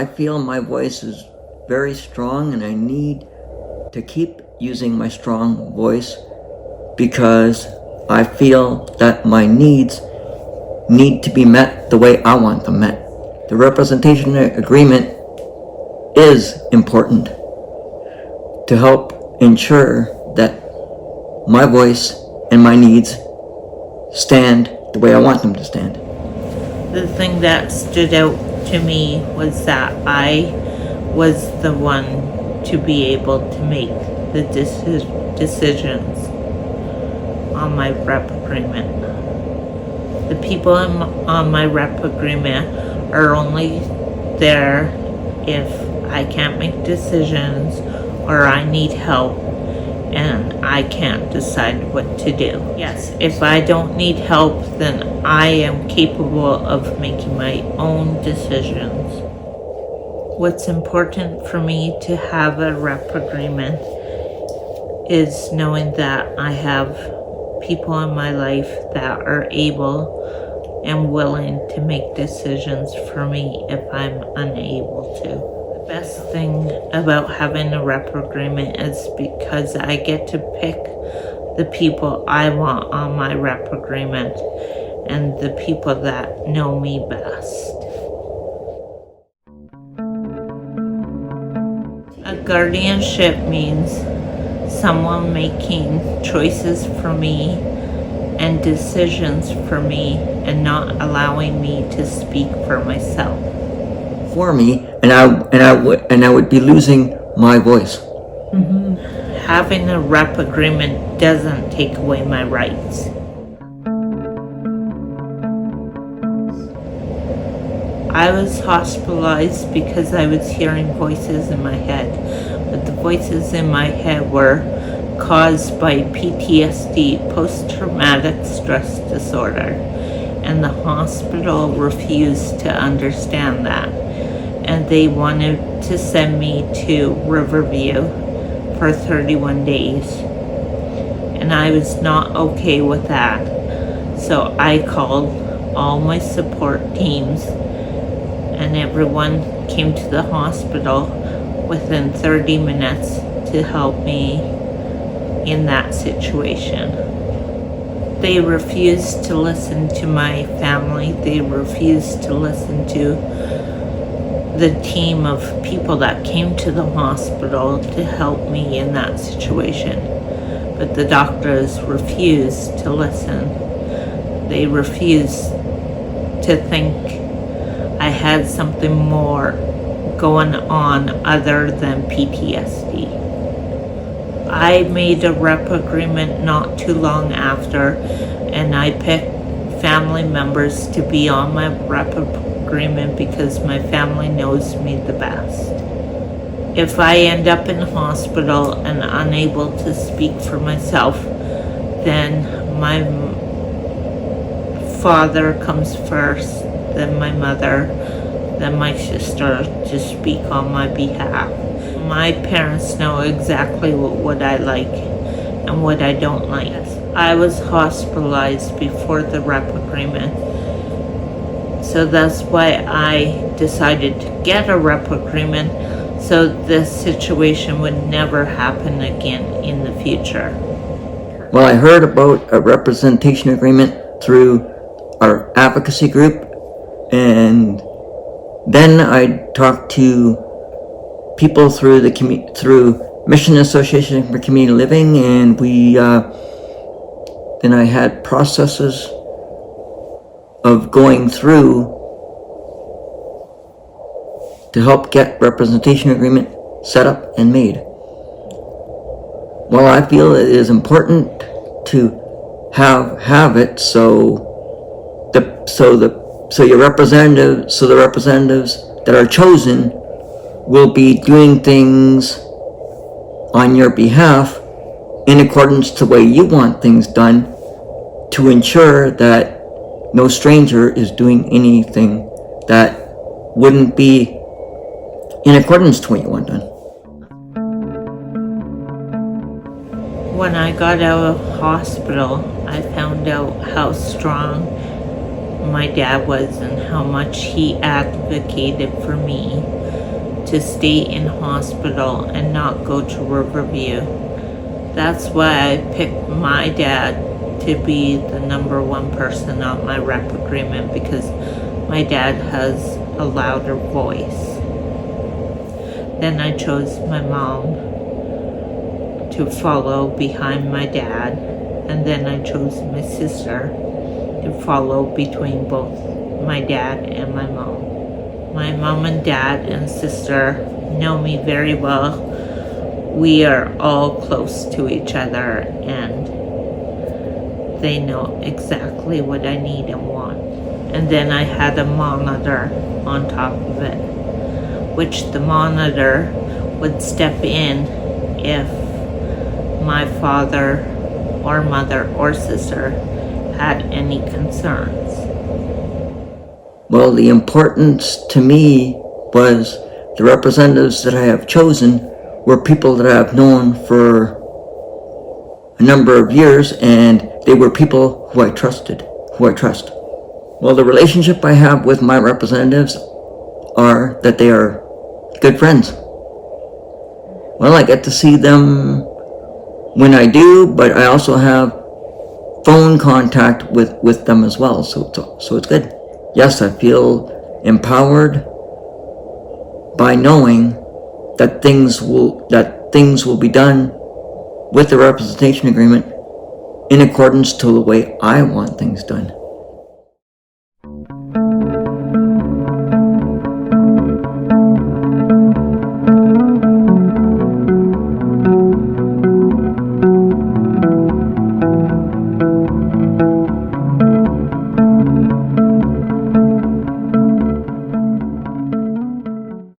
I feel my voice is very strong, and I need to keep using my strong voice because I feel that my needs need to be met the way I want them met. The representation agreement is important to help ensure that my voice and my needs stand the way I want them to stand. The thing that stood out to me was that I was the one to be able to make the decisions on my rep agreement. The people on my rep agreement are only there if I can't make decisions or I need help and I can't decide what to do. Yes, if I don't need help, then I am capable of making my own decisions. What's important for me to have a rep agreement is knowing that I have people in my life that are able and willing to make decisions for me if I'm unable to. The best thing about having a rep agreement is because I get to pick the people I want on my rep agreement and the people that know me best. A guardianship means someone making choices for me and decisions for me and not allowing me to speak for myself. For me, and I would be losing my voice. Mm-hmm. Having a rep agreement doesn't take away my rights. I was hospitalized because I was hearing voices in my head, but the voices in my head were caused by PTSD, post-traumatic stress disorder, and the hospital refused to understand that, and they wanted to send me to Riverview for 31 days, and I was not okay with that, so I called all my support teams, and everyone came to the hospital within 30 minutes to help me in that situation. They refused to listen to my family. They refused to listen to the team of people that came to the hospital to help me in that situation. But the doctors refused to listen. They refused to think I had something more going on other than PTSD. I made a rep agreement not too long after, and I picked family members to be on my rep agreement because my family knows me the best. If I end up in hospital and unable to speak for myself, then my father comes first, then my mother, then my sister to speak on my behalf. My parents know exactly what I like and what I don't like. I was hospitalized before the rep agreement, so that's why I decided to get a rep agreement so this situation would never happen again in the future. Well, I heard about a representation agreement through our advocacy group, and then I talked to people through the through Mission Association for Community Living, and then I had processes of going through to help get representation agreement set up and made. Well, I feel it is important to have it so the representatives that are chosen will be doing things on your behalf in accordance to the way you want things done, to ensure that no stranger is doing anything that wouldn't be in accordance to what you want done. When I got out of hospital, I found out how strong my dad was and how much he advocated for me to stay in hospital and not go to Riverview. That's why I picked my dad to be the number one person on my rep agreement, because my dad has a louder voice. Then I chose my mom to follow behind my dad, and then I chose my sister to follow between both my dad and my mom. My mom and dad and sister know me very well. We are all close to each other, and they know exactly what I need and want. And then I had a monitor on top of it, which the monitor would step in if my father or mother or sister had any concerns. Well, the importance to me was the representatives that I have chosen were people that I have known for a number of years, and they were people who I trust. Well, the relationship I have with my representatives are that they are good friends. Well, I get to see them when I do, but I also have phone contact with them as well, so it's good. Yes, I feel empowered by knowing that things will be done with the representation agreement in accordance to the way I want things done.